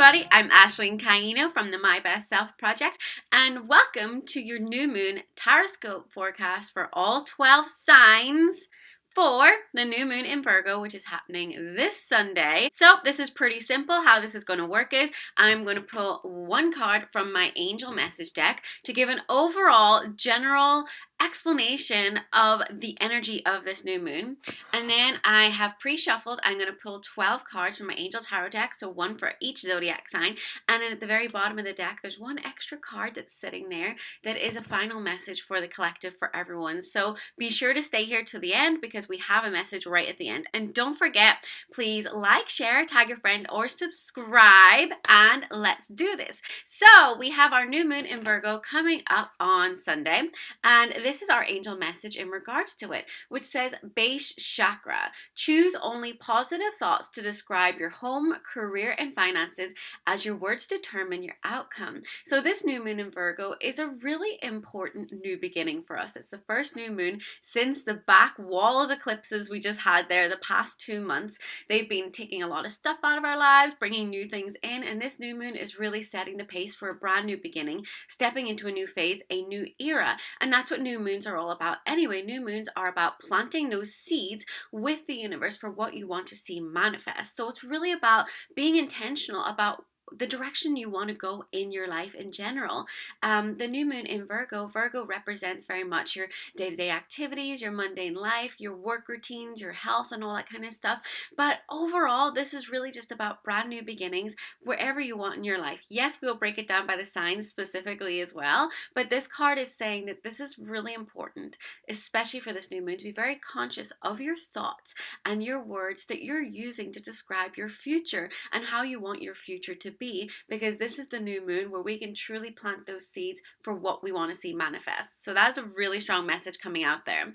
everybody, I'm Ashleen Caino from the My Best Self Project, and welcome to your new moon Tarotscope forecast for all 12 signs for the new moon in Virgo, which is happening this Sunday. So this is pretty simple. How this is going to work is I'm going to pull one card from my angel message deck to give an overall general explanation of the energy of this new moon, and then I have pre-shuffled. I'm going to pull 12 cards from my angel tarot deck, so one for each zodiac sign, and then at the very bottom of the deck there's one extra card that's sitting there that is a final message for the collective, for everyone. So be sure to stay here to the end because we have a message right at the end. And don't forget, please like, share, tag a friend, or subscribe, and let's do this. So we have our new moon in Virgo coming up on Sunday, and this is our angel message in regards to it, which says base chakra. Choose only positive thoughts to describe your home, career, and finances, as your words determine your outcome. So this new moon in Virgo is a really important new beginning for us. It's the first new moon since the back wall of eclipses we just had there the past 2 months. They've been taking a lot of stuff out of our lives, bringing new things in, and this new moon is really setting the pace for a brand new beginning, stepping into a new phase, a new era. And that's what new moons are all about anyway. New moons are about planting those seeds with the universe for what you want to see manifest. So it's really about being intentional about the direction you want to go in your life in general. The new moon in Virgo represents very much your day-to-day activities, your mundane life, your work routines, your health, and all that kind of stuff. But overall, this is really just about brand new beginnings wherever you want in your life. Yes, we'll break it down by the signs specifically as well, but this card is saying that this is really important, especially for this new moon, to be very conscious of your thoughts and your words that you're using to describe your future and how you want your future to be, because this is the new moon where we can truly plant those seeds for what we want to see manifest. So that's a really strong message coming out there.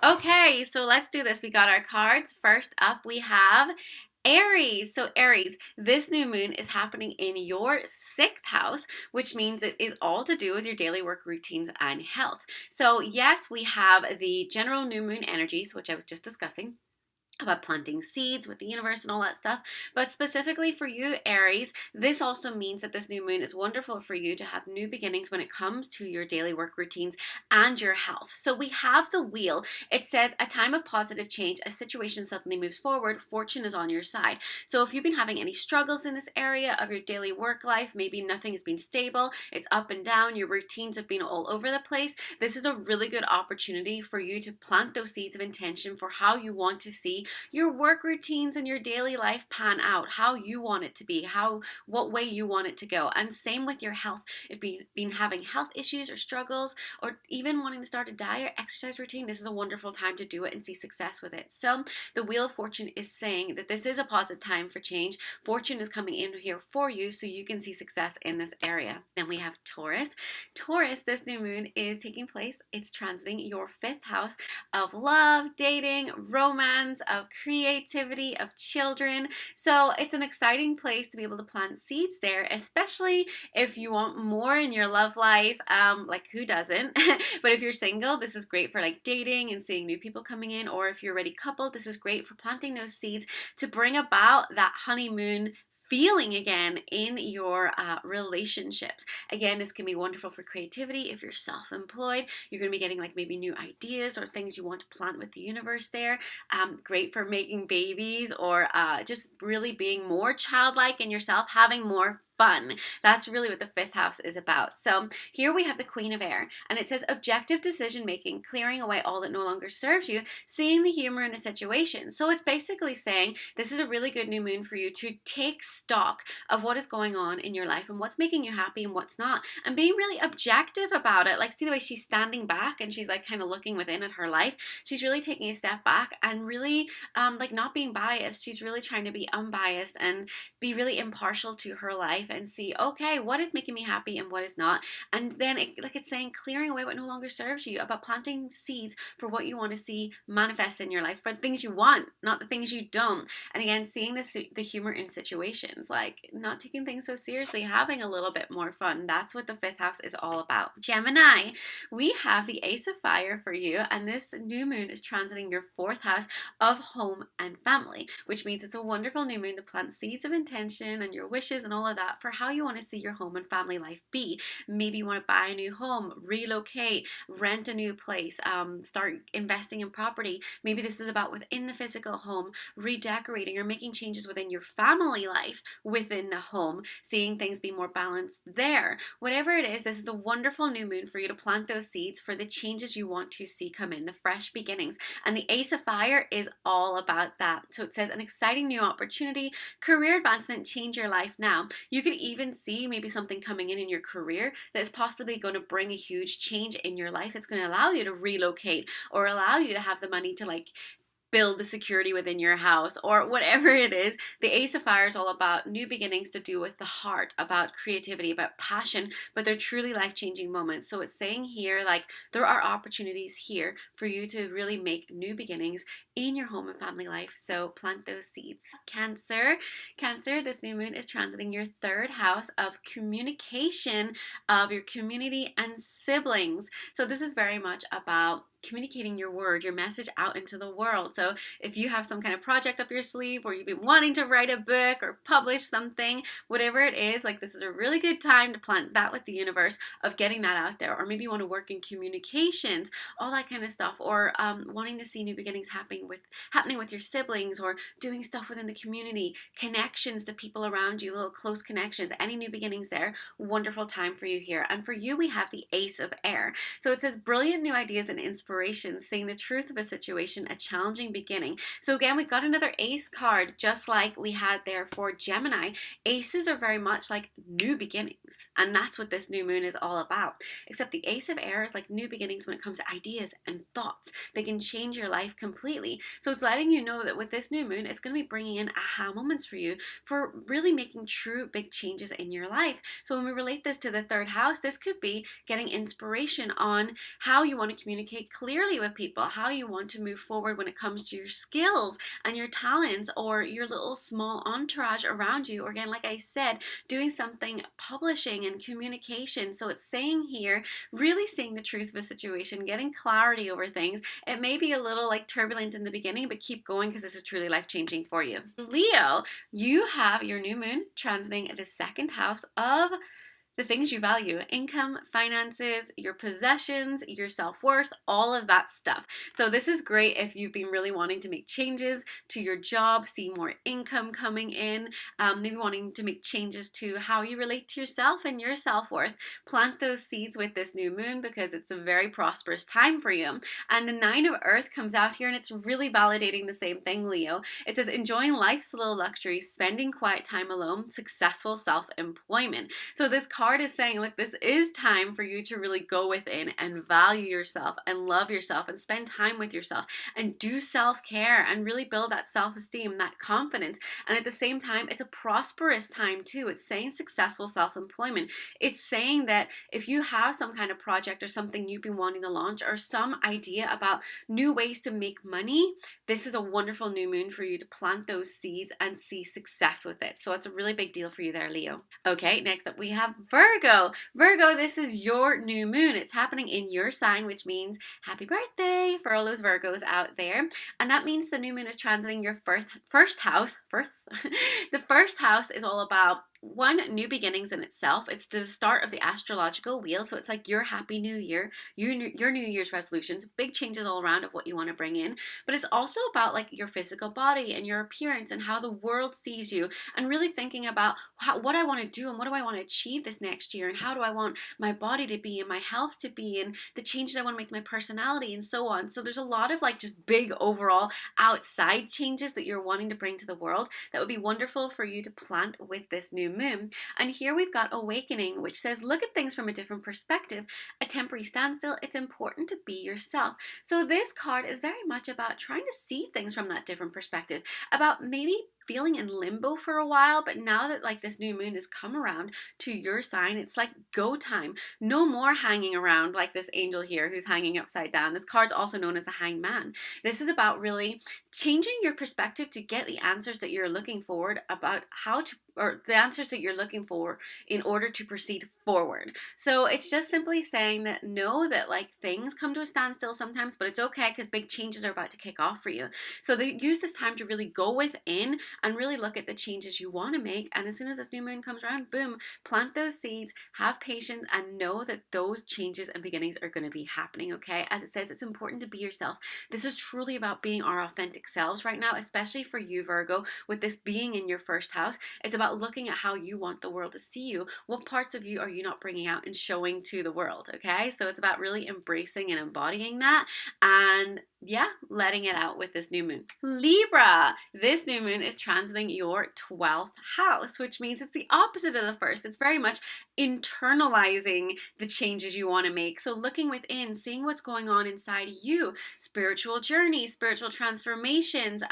Okay, so let's do this. We got our cards. First up, we have Aries. So Aries, this new moon is happening in your 6th house, which means it is all to do with your daily work routines and health. So yes, we have the general new moon energies, which I was just discussing, about planting seeds with the universe and all that stuff. But specifically for you, Aries, this also means that this new moon is wonderful for you to have new beginnings when it comes to your daily work routines and your health. So we have the wheel. It says a time of positive change, a situation suddenly moves forward, fortune is on your side. So if you've been having any struggles in this area of your daily work life, maybe nothing has been stable, it's up and down, your routines have been all over the place, this is a really good opportunity for you to plant those seeds of intention for how you want to see your work routines and your daily life pan out, how you want it to be, what way you want it to go. And same with your health. If you've been having health issues or struggles, or even wanting to start a diet, exercise routine, this is a wonderful time to do it and see success with it. So the Wheel of Fortune is saying that this is a positive time for change. Fortune is coming in here for you so you can see success in this area. Then we have Taurus. Taurus, this new moon is taking place. It's transiting your 5th house of love, dating, romance, of creativity, of children. So it's an exciting place to be able to plant seeds there, especially if you want more in your love life. Like who doesn't? But if you're single, this is great for like dating and seeing new people coming in, or if you're already coupled, this is great for planting those seeds to bring about that honeymoon feeling again in your relationships. Again, this can be wonderful for creativity. If you're self-employed, you're going to be getting like maybe new ideas or things you want to plant with the universe there. Great for making babies, or just really being more childlike in yourself, having more fun. That's really what the 5th house is about. So here we have the Queen of Air, and it says objective decision making, clearing away all that no longer serves you, seeing the humor in a situation. So it's basically saying this is a really good new moon for you to take stock of what is going on in your life and what's making you happy and what's not, and being really objective about it. Like, see the way she's standing back and she's like kind of looking within at her life. She's really taking a step back and really like not being biased. She's really trying to be unbiased and be really impartial to her life and see, okay, what is making me happy and what is not. And then it's saying clearing away what no longer serves you, about planting seeds for what you want to see manifest in your life, for the things you want, not the things you don't. And again, seeing the humor in situations, like not taking things so seriously, having a little bit more fun. That's what the 5th house is all about. Gemini, we have the Ace of Fire for you, and this new moon is transiting your 4th house of home and family, which means it's a wonderful new moon to plant seeds of intention and your wishes and all of that for how you want to see your home and family life be. Maybe you want to buy a new home, relocate, rent a new place, start investing in property. Maybe this is about within the physical home, redecorating or making changes within your family life within the home, seeing things be more balanced there. Whatever it is, this is a wonderful new moon for you to plant those seeds for the changes you want to see come in, the fresh beginnings. And the Ace of Fire is all about that. So it says an exciting new opportunity, career advancement, change your life now. You could even see maybe something coming in your career that is possibly going to bring a huge change in your life. It's going to allow you to relocate or allow you to have the money to build the security within your house or whatever it is. The Ace of Fire is all about new beginnings to do with the heart, about creativity, about passion, but they're truly life-changing moments. So it's saying here, there are opportunities here for you to really make new beginnings in your home and family life. So plant those seeds. Cancer, this new moon is transiting your third house of communication, of your community and siblings. So this is very much about communicating your word, your message out into the world. So if you have some kind of project up your sleeve or you've been wanting to write a book or publish something, whatever it is, this is a really good time to plant that with the universe of getting that out there. Or maybe you want to work in communications, all that kind of stuff, or wanting to see new beginnings happening with your siblings, or doing stuff within the community, connections to people around you, little close connections, any new beginnings there. Wonderful time for you here. And for you, we have the Ace of Air. So it says brilliant new ideas and inspiration, seeing the truth of a situation, a challenging beginning. So again, we got another ace card, just like we had there for Gemini. Aces are very much like new beginnings, and that's what this new moon is all about. Except the Ace of Air is like new beginnings when it comes to ideas and thoughts. They can change your life completely. So it's letting you know that with this new moon, it's going to be bringing in aha moments for you for really making true big changes in your life. So when we relate this to the third house, this could be getting inspiration on how you want to communicate clearly with people, how you want to move forward when it comes to your skills and your talents or your little small entourage around you. Or again, like I said, doing something publishing and communication. So it's saying here, really seeing the truth of a situation, getting clarity over things. It may be a little turbulent in the beginning, but keep going because this is truly life-changing for you. Leo, you have your new moon transiting the second house of the things you value: income, finances, your possessions, your self-worth, all of that stuff. So this is great if you've been really wanting to make changes to your job, see more income coming in, maybe wanting to make changes to how you relate to yourself and your self-worth. Plant those seeds with this new moon because it's a very prosperous time for you. And the Nine of Earth comes out here and it's really validating the same thing, Leo. It says enjoying life's little luxuries, spending quiet time alone, successful self-employment. So this card is saying, look, this is time for you to really go within and value yourself and love yourself and spend time with yourself and do self-care and really build that self-esteem, that confidence. And at the same time, it's a prosperous time too. It's saying successful self-employment. It's saying that if you have some kind of project or something you've been wanting to launch or some idea about new ways to make money, this is a wonderful new moon for you to plant those seeds and see success with it. So it's a really big deal for you there, Leo. Okay, next up we have Virgo. Virgo, this is your new moon. It's happening in your sign, which means happy birthday for all those Virgos out there. And that means the new moon is transiting your first house. The first house is all about new beginnings in itself. It's the start of the astrological wheel. So it's like your happy new year, your New Year's resolutions, big changes all around of what you want to bring in. But it's also about your physical body and your appearance and how the world sees you, and really thinking about what I want to do and what do I want to achieve this next year, and how do I want my body to be and my health to be, and the changes I want to make to my personality and so on. So there's a lot of just big overall outside changes that you're wanting to bring to the world that would be wonderful for you to plant with this new moon. And here we've got awakening, which says look at things from a different perspective. A temporary standstill, it's important to be yourself. So this card is very much about trying to see things from that different perspective, about maybe feeling in limbo for a while, but now that like this new moon has come around to your sign, it's like go time. No more hanging around like this angel here who's hanging upside down. This card's also known as the Hanged Man. This is about really changing your perspective to get the answers that you're looking forward about how to, or the answers that you're looking for in order to proceed forward. So it's just simply saying that know that like things come to a standstill sometimes, but it's okay because big changes are about to kick off for you. So they use this time to really go within and really look at the changes you want to make. And as soon as this new moon comes around, boom, plant those seeds, have patience, and know that those changes and beginnings are going to be happening, okay? As it says, it's important to be yourself. This is truly about being our authentic selves right now, especially for you, Virgo, with this being in your first house. It's about looking at how you want the world to see you. What parts of you are you not bringing out and showing to the world, okay? So it's about really embracing and embodying that, and yeah, letting it out with this new moon. Libra, this new moon is transiting your 12th house, which means it's the opposite of the first. It's very much internalizing the changes you want to make. So looking within, seeing what's going on inside you, spiritual journeys, spiritual transformations,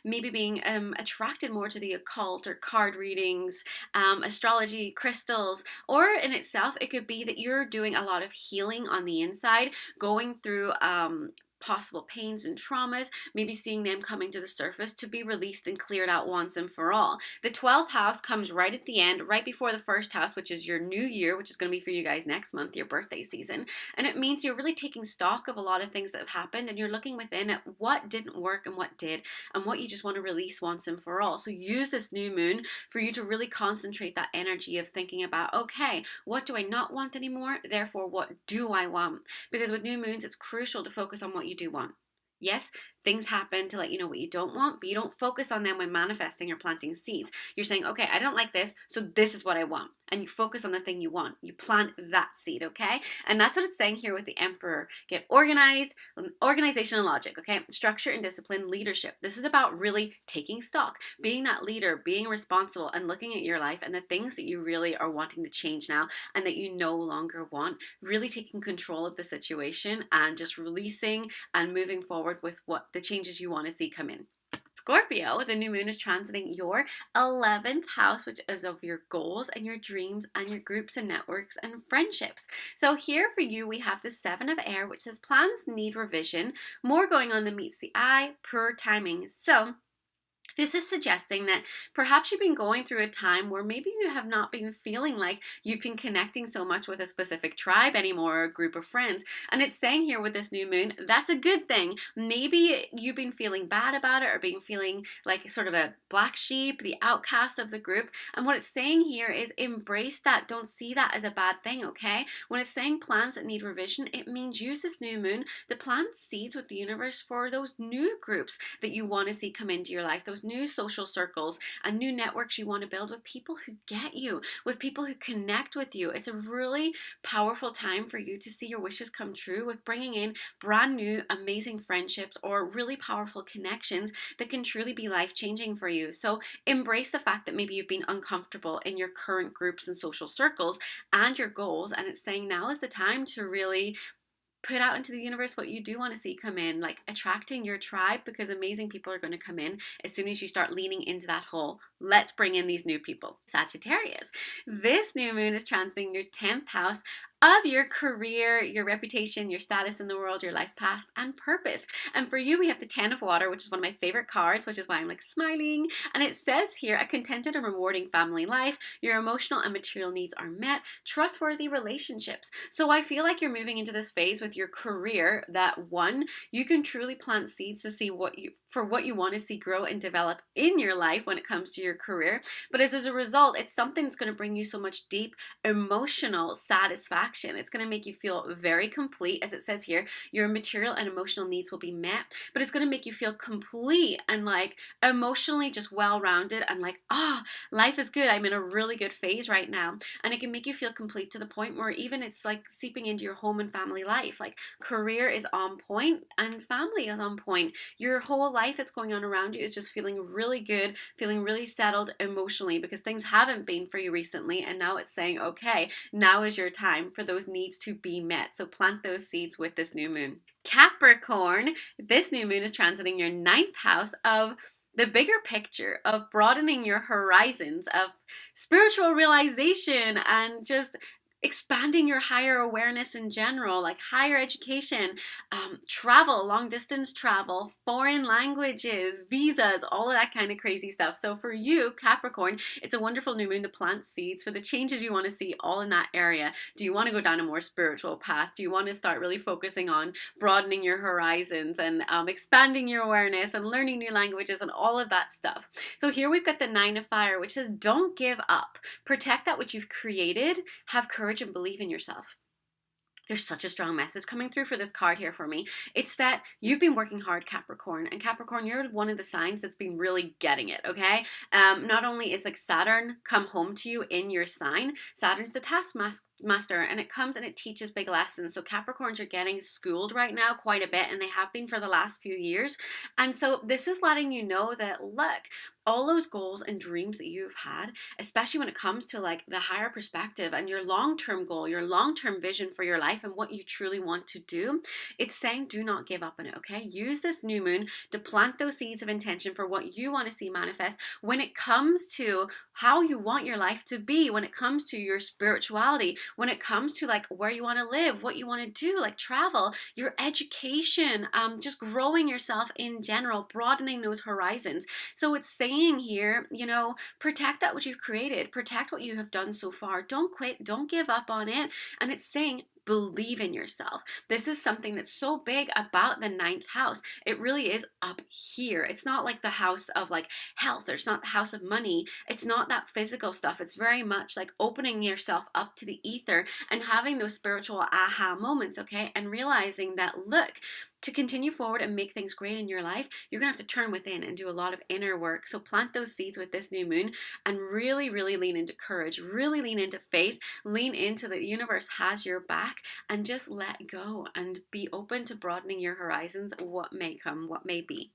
maybe being attracted more to the occult or card readings, astrology, crystals, or in itself, it could be that you're doing a lot of healing on the inside, going through possible pains and traumas, maybe seeing them coming to the surface to be released and cleared out once and for all. The 12th house comes right at the end, right before the first house, which is your new year, which is going to be for you guys next month, your birthday season. And it means you're really taking stock of a lot of things that have happened, and you're looking within at what didn't work and what did, and what you just want to release once and for all. So use this new moon for you to really concentrate that energy of thinking about, okay, what do I not want anymore? Therefore, what do I want? Because with new moons, it's crucial to focus on what you do want. Yes, things happen to let you know what you don't want, but you don't focus on them when manifesting or planting seeds. You're saying, okay, I don't like this, so this is what I want. And you focus on the thing you want. You plant that seed, okay? And that's what it's saying here with the Emperor. Get organized, organization and logic, okay? Structure and discipline, leadership. This is about really taking stock, being that leader, being responsible, and looking at your life and the things that you really are wanting to change now and that you no longer want. Really taking control of the situation and just releasing and moving forward with what the changes you want to see come in. Scorpio, the new moon is transiting your 11th house, which is of your goals and your dreams and your groups and networks and friendships. So here for you, we have the 7 of air, which says plans need revision, more going on than meets the eye, poor timing. So this is suggesting that perhaps you've been going through a time where maybe you have not been feeling like you've been connecting so much with a specific tribe anymore or a group of friends. And it's saying here with this new moon, that's a good thing. Maybe you've been feeling bad about it or been feeling like sort of a black sheep, the outcast of the group. And what it's saying here is embrace that. Don't see that as a bad thing, okay? When it's saying plans that need revision, it means use this new moon to plant seeds with the universe for those new groups that you want to see come into your life, those new social circles and new networks you want to build with people who get you, with people who connect with you. It's a really powerful time for you to see your wishes come true with bringing in brand new, amazing friendships or really powerful connections that can truly be life-changing for you. So embrace the fact that maybe you've been uncomfortable in your current groups and social circles and your goals, and it's saying now is the time to really put out into the universe what you do want to see come in, like attracting your tribe, because amazing people are going to come in as soon as you start leaning into that whole let's bring in these new people. Sagittarius, this new moon is transiting your 10th house of your career, your reputation, your status in the world, your life path, and purpose. And for you, we have the 10 of water, which is one of my favorite cards, which is why I'm like smiling. And it says here, a contented and rewarding family life, your emotional and material needs are met, trustworthy relationships. So I feel like you're moving into this phase with your career that one, you can truly plant seeds to see what you want to see grow and develop in your life when it comes to your career. But as a result, it's something that's going to bring you so much deep emotional satisfaction. It's going to make you feel very complete. As it says here, your material and emotional needs will be met, but it's going to make you feel complete and like emotionally just well-rounded and like, life is good. I'm in a really good phase right now. And it can make you feel complete to the point where even it's like seeping into your home and family life. Like career is on point and family is on point. Your whole life that's going on around you is just feeling really good, feeling really settled emotionally because things haven't been for you recently, and now it's saying, okay, now is your time for those needs to be met. So plant those seeds with this new moon. Capricorn, this new moon is transiting your 9th house of the bigger picture of broadening your horizons of spiritual realization and just expanding your higher awareness in general, like higher education, travel, long distance travel, foreign languages, visas, all of that kind of crazy stuff. So for you, Capricorn, it's a wonderful new moon to plant seeds for the changes you want to see all in that area. Do you want to go down a more spiritual path? Do you want to start really focusing on broadening your horizons and expanding your awareness and learning new languages and all of that stuff? So here we've got the 9 of Fire, which says don't give up. Protect that which you've created. Have courage and believe in yourself. There's such a strong message coming through for this card here for me. It's that you've been working hard, Capricorn. And Capricorn, you're one of the signs that's been really getting it, okay? Not only is like Saturn come home to you in your sign, Saturn's the taskmaster, and it comes and it teaches big lessons. So Capricorns are getting schooled right now quite a bit, and they have been for the last few years. And so this is letting you know that, look, all those goals and dreams that you've had, especially when it comes to like the higher perspective and your long-term goal, your long-term vision for your life and what you truly want to do, it's saying do not give up on it, okay? Use this new moon to plant those seeds of intention for what you want to see manifest when it comes to how you want your life to be, when it comes to your spirituality, when it comes to like where you want to live, what you want to do, like travel, your education, just growing yourself in general, broadening those horizons. So it's saying here, you know, protect that which you've created, protect what you have done so far. Don't quit, don't give up on it. And it's saying believe in yourself. This is something that's so big about the 9th house. It really is up here. It's not like the house of like health, or it's not the house of money. It's not that physical stuff. It's very much like opening yourself up to the ether and having those spiritual aha moments, okay? And realizing that, look, to continue forward and make things great in your life, you're gonna have to turn within and do a lot of inner work. So plant those seeds with this new moon and really, really lean into courage, really lean into faith, lean into the universe has your back, and just let go and be open to broadening your horizons, what may come, what may be.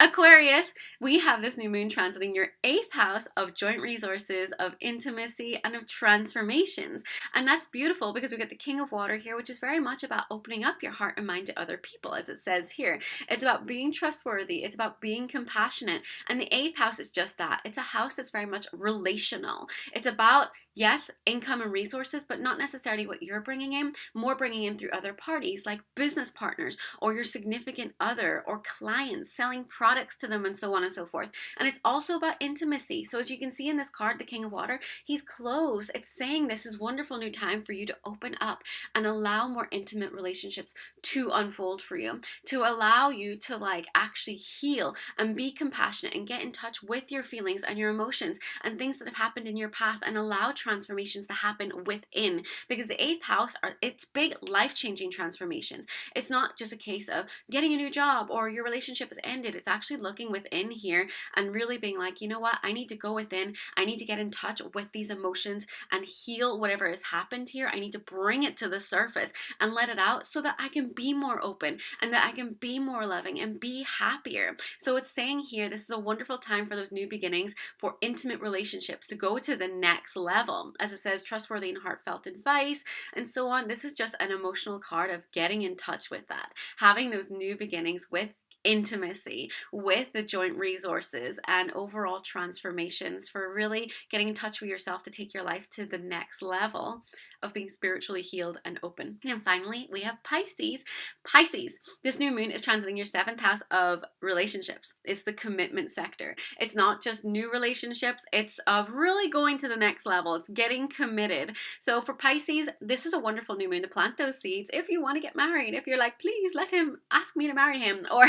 Aquarius, we have this new moon transiting your 8th house of joint resources, of intimacy, and of transformations. And that's beautiful because we get the King of Water here, which is very much about opening up your heart and mind to other people, as it says here. It's about being trustworthy. It's about being compassionate. And the 8th house is just that. It's a house that's very much relational. It's about, yes, income and resources, but not necessarily what you're bringing in, more bringing in through other parties like business partners or your significant other or clients, selling products to them and so on and so forth. And it's also about intimacy. So as you can see in this card, the King of Water, he's closed. It's saying this is wonderful new time for you to open up and allow more intimate relationships to unfold for you, to allow you to like actually heal and be compassionate and get in touch with your feelings and your emotions and things that have happened in your path, and allow transformations to happen within, because the 8th house it's big life-changing transformations. It's not just a case of getting a new job or your relationship has ended. It's actually looking within here and really being like, you know what, I need to go within, I need to get in touch with these emotions and heal whatever has happened here. I need to bring it to the surface and let it out so that I can be more open and that I can be more loving and be happier. So it's saying here, this is a wonderful time for those new beginnings, for intimate relationships to go to the next level. As it says, trustworthy and heartfelt advice and so on. This is just an emotional card of getting in touch with that, having those new beginnings with intimacy, with the joint resources and overall transformations, for really getting in touch with yourself to take your life to the next level of being spiritually healed and open. And finally, we have Pisces. Pisces, this new moon is transiting your 7th house of relationships. It's the commitment sector. It's not just new relationships, it's of really going to the next level. It's getting committed. So for Pisces, this is a wonderful new moon to plant those seeds. If you want to get married, if you're like, please let him ask me to marry him, or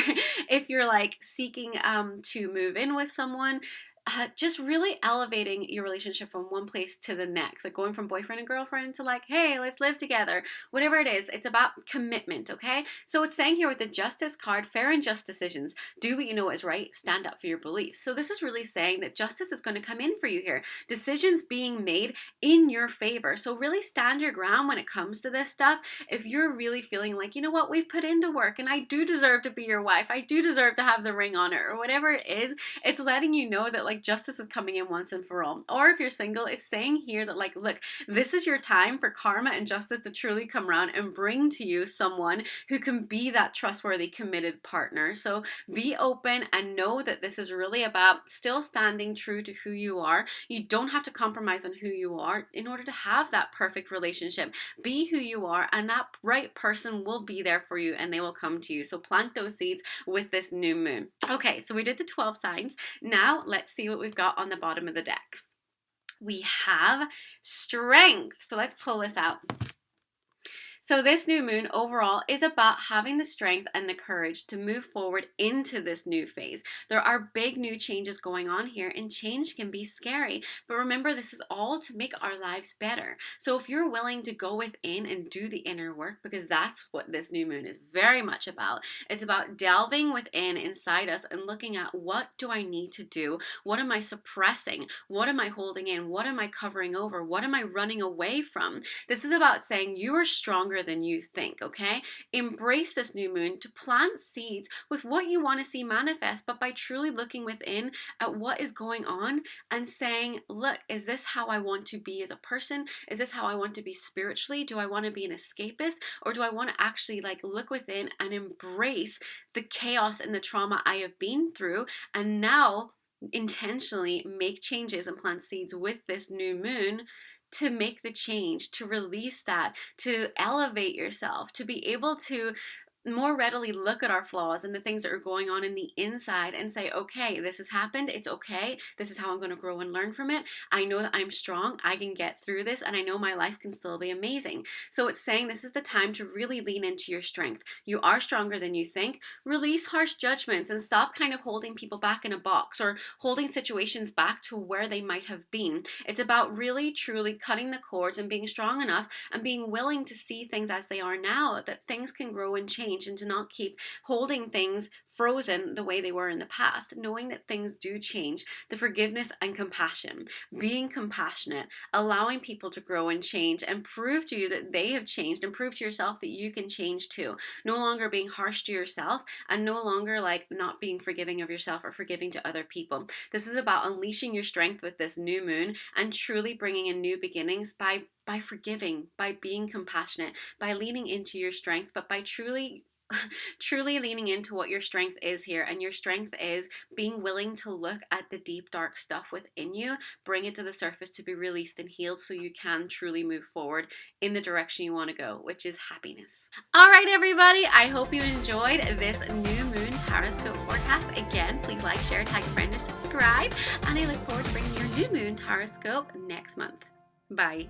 if you're like seeking to move in with someone, just really elevating your relationship from one place to the next, like going from boyfriend and girlfriend to like, hey, let's live together, whatever it is. It's about commitment, okay? So it's saying here with the Justice card, fair and just decisions. Do what you know is right. Stand up for your beliefs. So this is really saying that justice is going to come in for you here. Decisions being made in your favor. So really stand your ground when it comes to this stuff. If you're really feeling like, you know what, we've put into work and I do deserve to be your wife, I do deserve to have the ring on it, or whatever it is, it's letting you know that like like justice is coming in once and for all. Or if you're single, it's saying here that like, look, this is your time for karma and justice to truly come around and bring to you someone who can be that trustworthy, committed partner. So be open and know that this is really about still standing true to who you are. You don't have to compromise on who you are in order to have that perfect relationship. Be who you are, and that right person will be there for you and they will come to you. So plant those seeds with this new moon. Okay, so we did the 12 signs. Now let's see what we've got on the bottom of the deck. We have strength. So let's pull this out. So this new moon overall is about having the strength and the courage to move forward into this new phase. There are big new changes going on here, and change can be scary. But remember, this is all to make our lives better. So if you're willing to go within and do the inner work, because that's what this new moon is very much about. It's about delving within inside us and looking at, what do I need to do? What am I suppressing? What am I holding in? What am I covering over? What am I running away from? This is about saying you are stronger than you think, okay? Embrace this new moon to plant seeds with what you want to see manifest, but by truly looking within at what is going on and saying, look, is this how I want to be as a person? Is this how I want to be spiritually? Do I want to be an escapist? Or do I want to actually like look within and embrace the chaos and the trauma I have been through, and now intentionally make changes and plant seeds with this new moon to make the change, to release that, to elevate yourself, to be able to more readily look at our flaws and the things that are going on in the inside and say, okay, this has happened. It's okay. This is how I'm going to grow and learn from it. I know that I'm strong. I can get through this, and I know my life can still be amazing. So it's saying this is the time to really lean into your strength. You are stronger than you think. Release harsh judgments and stop kind of holding people back in a box or holding situations back to where they might have been. It's about really, truly cutting the cords and being strong enough and being willing to see things as they are now, that things can grow and change, and to not keep holding things frozen the way they were in the past, knowing that things do change. The forgiveness and compassion, being compassionate, allowing people to grow and change and prove to you that they have changed, and prove to yourself that you can change too. No longer being harsh to yourself, and no longer like not being forgiving of yourself or forgiving to other people. This is about unleashing your strength with this new moon and truly bringing in new beginnings by forgiving, by being compassionate, by leaning into your strength, but by truly leaning into what your strength is here. And your strength is being willing to look at the deep, dark stuff within you, bring it to the surface to be released and healed, so you can truly move forward in the direction you want to go, which is happiness. All right, everybody, I hope you enjoyed this new moon Tarotscope forecast. Again, please like, share, tag a friend, or subscribe, and I look forward to bringing your new moon Tarotscope next month. Bye.